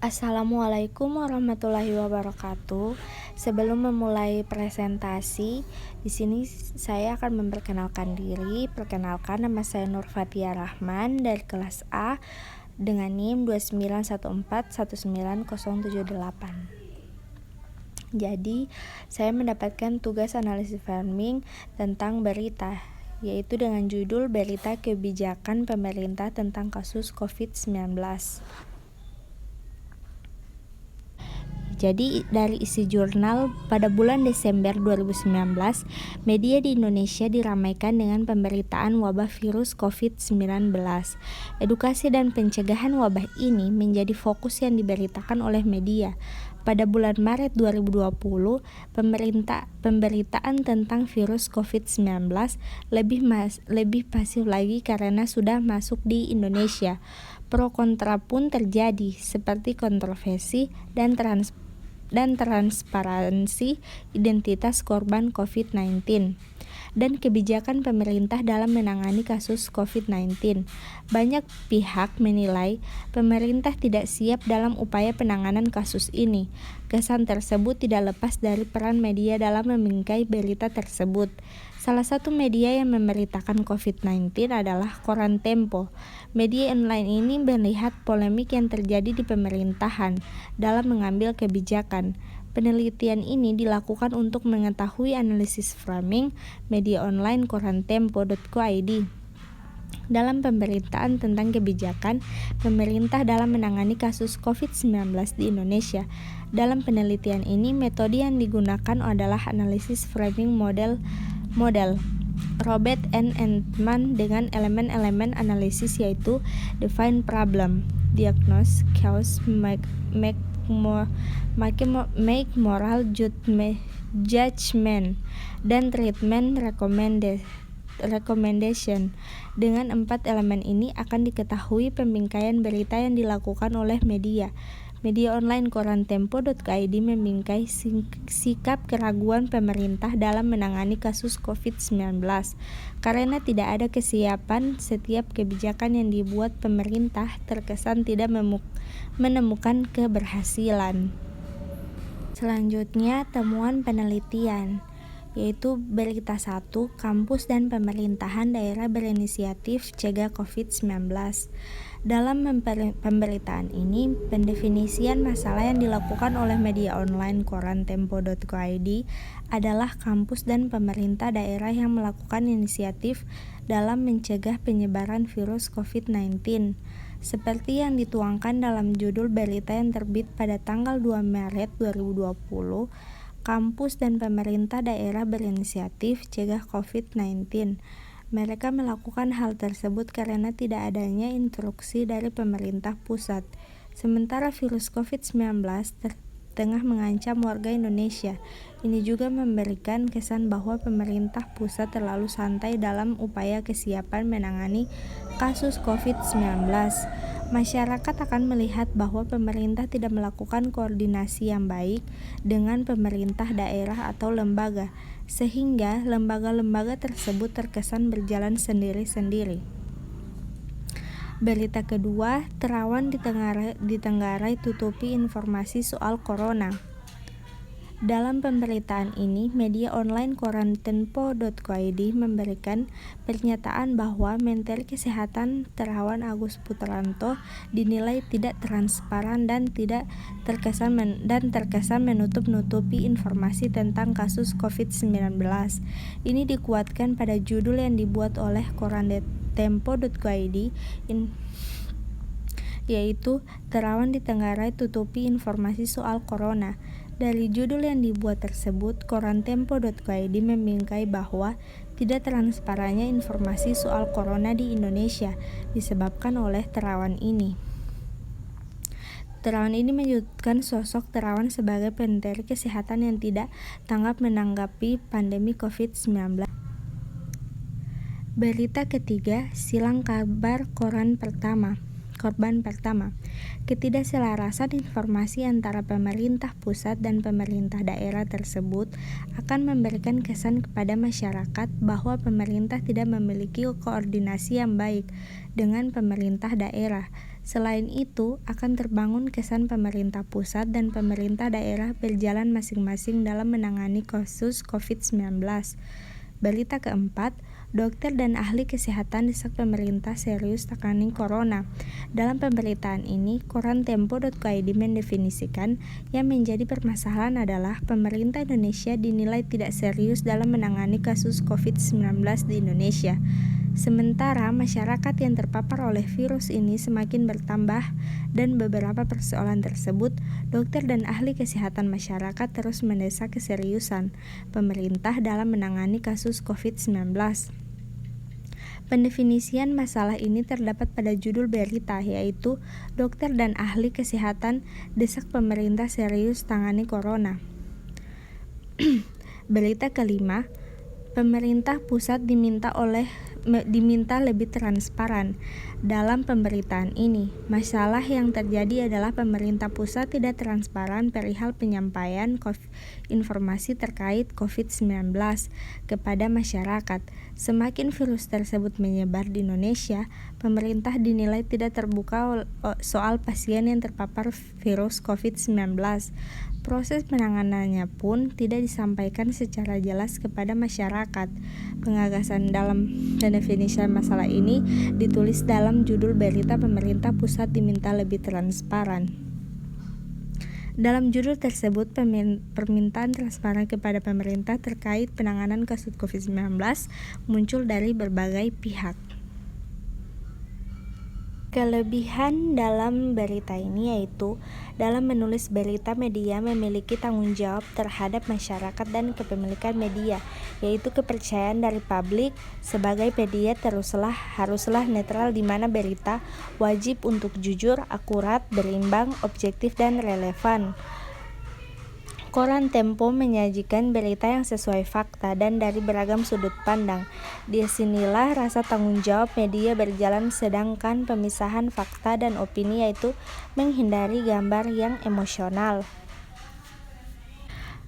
Assalamualaikum warahmatullahi wabarakatuh. Sebelum memulai presentasi, di sini saya akan memperkenalkan diri. Perkenalkan, nama saya Nur Fatia Rahman dari kelas A dengan NIM 2914190078. Jadi, saya mendapatkan tugas analisis farming tentang berita, yaitu dengan judul Berita Kebijakan Pemerintah tentang Kasus COVID-19. Jadi dari isi jurnal, pada bulan Desember 2019, media di Indonesia diramaikan dengan pemberitaan wabah virus COVID-19. Edukasi dan pencegahan wabah ini menjadi fokus yang diberitakan oleh media. Pada bulan Maret 2020, pemberitaan tentang virus COVID-19 lebih pasif lagi karena sudah masuk di Indonesia. Pro kontra pun terjadi, seperti kontroversi dan transparansi identitas korban COVID-19 dan kebijakan pemerintah dalam menangani kasus COVID-19. Banyak pihak menilai pemerintah tidak siap dalam upaya penanganan kasus ini. Kesan tersebut tidak lepas dari peran media dalam membingkai berita tersebut. Salah satu media yang memberitakan COVID-19 adalah Koran Tempo. Media online ini melihat polemik yang terjadi di pemerintahan dalam mengambil kebijakan. Penelitian ini dilakukan untuk mengetahui analisis framing media online korantempo.co.id dalam pemberitaan tentang kebijakan pemerintah dalam menangani kasus COVID-19 di Indonesia. Dalam penelitian ini, metode yang digunakan adalah analisis framing model Robert N. Entman dengan elemen-elemen analisis yaitu define problem, diagnose, cause, make moral judgment, dan treatment recommendation. Dengan 4 elemen ini akan diketahui pembingkaian berita yang dilakukan oleh media. Media online korantempo.co.id membingkai sikap keraguan pemerintah dalam menangani kasus COVID-19 karena tidak ada kesiapan. Setiap kebijakan yang dibuat pemerintah terkesan tidak menemukan keberhasilan. Selanjutnya, temuan penelitian, yaitu berita 1, kampus dan pemerintahan daerah berinisiatif cegah COVID-19. Dalam pemberitaan ini, pendefinisian masalah yang dilakukan oleh media online korantempo.co.id adalah kampus dan pemerintah daerah yang melakukan inisiatif dalam mencegah penyebaran virus COVID-19. Seperti yang dituangkan dalam judul berita yang terbit pada tanggal 2 Maret 2020, kampus dan pemerintah daerah berinisiatif cegah COVID-19. Mereka melakukan hal tersebut karena tidak adanya instruksi dari pemerintah pusat. Sementara virus COVID-19 tengah mengancam warga Indonesia. Ini juga memberikan kesan bahwa pemerintah pusat terlalu santai dalam upaya kesiapan menangani kasus COVID-19. Masyarakat akan melihat bahwa pemerintah tidak melakukan koordinasi yang baik dengan pemerintah daerah atau lembaga, sehingga lembaga-lembaga tersebut terkesan berjalan sendiri-sendiri. Berita kedua, terawan ditenggarai tutupi informasi soal corona. Dalam pemberitaan ini, media online korantempo.co.id memberikan pernyataan bahwa Menteri Kesehatan Terawan Agus Putranto dinilai tidak transparan dan terkesan menutup-nutupi informasi tentang kasus COVID-19. Ini dikuatkan pada judul yang dibuat oleh korantempo.co.id yaitu Terawan ditenggarai tutupi informasi soal corona. Dari judul yang dibuat tersebut, korantempo.co.id membingkai bahwa tidak transparannya informasi soal corona di Indonesia disebabkan oleh Terawan ini. Terawan ini menyebutkan sosok Terawan sebagai Menteri Kesehatan yang tidak tanggap menanggapi pandemi COVID-19. Berita ketiga, silang kabar korban pertama. Ketidakselarasan informasi antara pemerintah pusat dan pemerintah daerah tersebut akan memberikan kesan kepada masyarakat bahwa pemerintah tidak memiliki koordinasi yang baik dengan pemerintah daerah, Selain itu, akan terbangun kesan pemerintah pusat dan pemerintah daerah berjalan masing-masing dalam menangani kasus COVID-19. Berita keempat, dokter dan ahli kesehatan desak pemerintah serius tangani corona. Dalam pemberitaan ini, koran Tempo.id mendefinisikan yang menjadi permasalahan adalah pemerintah Indonesia dinilai tidak serius dalam menangani kasus COVID-19 di Indonesia. Sementara masyarakat yang terpapar oleh virus ini semakin bertambah dan beberapa persoalan tersebut, dokter dan ahli kesehatan masyarakat terus mendesak keseriusan pemerintah dalam menangani kasus COVID-19. Pendefinisian masalah ini terdapat pada judul berita, yaitu Dokter dan Ahli Kesehatan Desak Pemerintah Serius Tangani Corona. Berita kelima, pemerintah pusat diminta lebih transparan. Dalam pemberitaan ini, masalah yang terjadi adalah pemerintah pusat tidak transparan perihal penyampaian informasi terkait COVID-19 kepada masyarakat. Semakin virus tersebut menyebar di Indonesia, pemerintah dinilai tidak terbuka soal pasien yang terpapar virus COVID-19. Proses penanganannya pun tidak disampaikan secara jelas kepada masyarakat. Pengagasan dalam definisi masalah ini ditulis dalam judul berita pemerintah pusat diminta lebih transparan. Dalam judul tersebut, permintaan transparan kepada pemerintah terkait penanganan kasus COVID-19 muncul dari berbagai pihak. Kelebihan dalam berita ini yaitu dalam menulis berita, media memiliki tanggung jawab terhadap masyarakat dan kepemilikan media, yaitu kepercayaan dari publik. Sebagai media haruslah netral, di mana berita wajib untuk jujur, akurat, berimbang, objektif, dan relevan. Koran Tempo menyajikan berita yang sesuai fakta dan dari beragam sudut pandang. Disinilah rasa tanggung jawab media berjalan, sedangkan pemisahan fakta dan opini yaitu menghindari gambar yang emosional.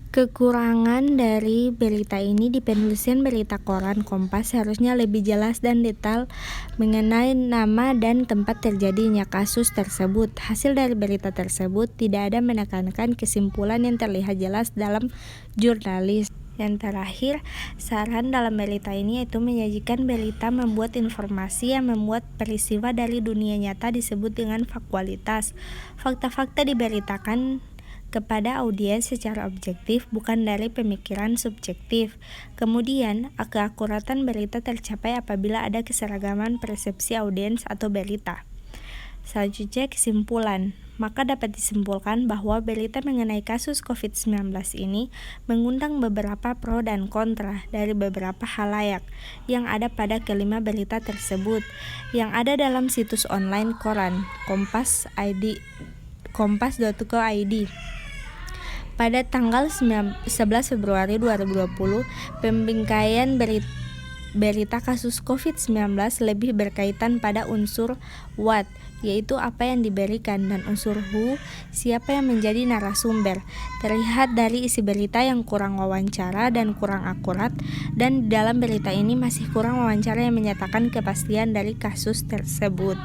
Kekurangan dari berita ini di penulisan berita koran Kompas seharusnya lebih jelas dan detail mengenai nama dan tempat terjadinya kasus tersebut. Hasil dari berita tersebut tidak ada menekankan kesimpulan yang terlihat jelas dalam jurnalis. Yang terakhir, saran dalam berita ini yaitu menyajikan berita membuat informasi yang membuat peristiwa dari dunia nyata disebut dengan faktualitas. Fakta-fakta diberitakan kepada audiens secara objektif, bukan dari pemikiran subjektif. Kemudian, keakuratan berita tercapai apabila ada keseragaman persepsi audiens atau berita. Selanjutnya, kesimpulan. Maka dapat disimpulkan bahwa berita mengenai kasus COVID-19 ini mengundang beberapa pro dan kontra dari beberapa halayak yang ada pada kelima berita tersebut, yang ada dalam situs online koran kompas.co.id. Pada tanggal 11 Februari 2020, pembingkaian berita kasus COVID-19 lebih berkaitan pada unsur what, yaitu apa yang diberikan, dan unsur who, siapa yang menjadi narasumber. Terlihat dari isi berita yang kurang wawancara dan kurang akurat, dan di dalam berita ini masih kurang wawancara yang menyatakan kepastian dari kasus tersebut.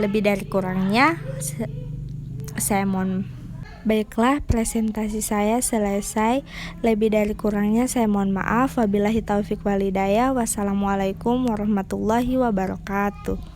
Lebih dari kurangnya, Baiklah, presentasi saya selesai. Lebih dari kurangnya saya mohon maaf. Wabillahi taufik walhidayah. Wassalamualaikum warahmatullahi wabarakatuh.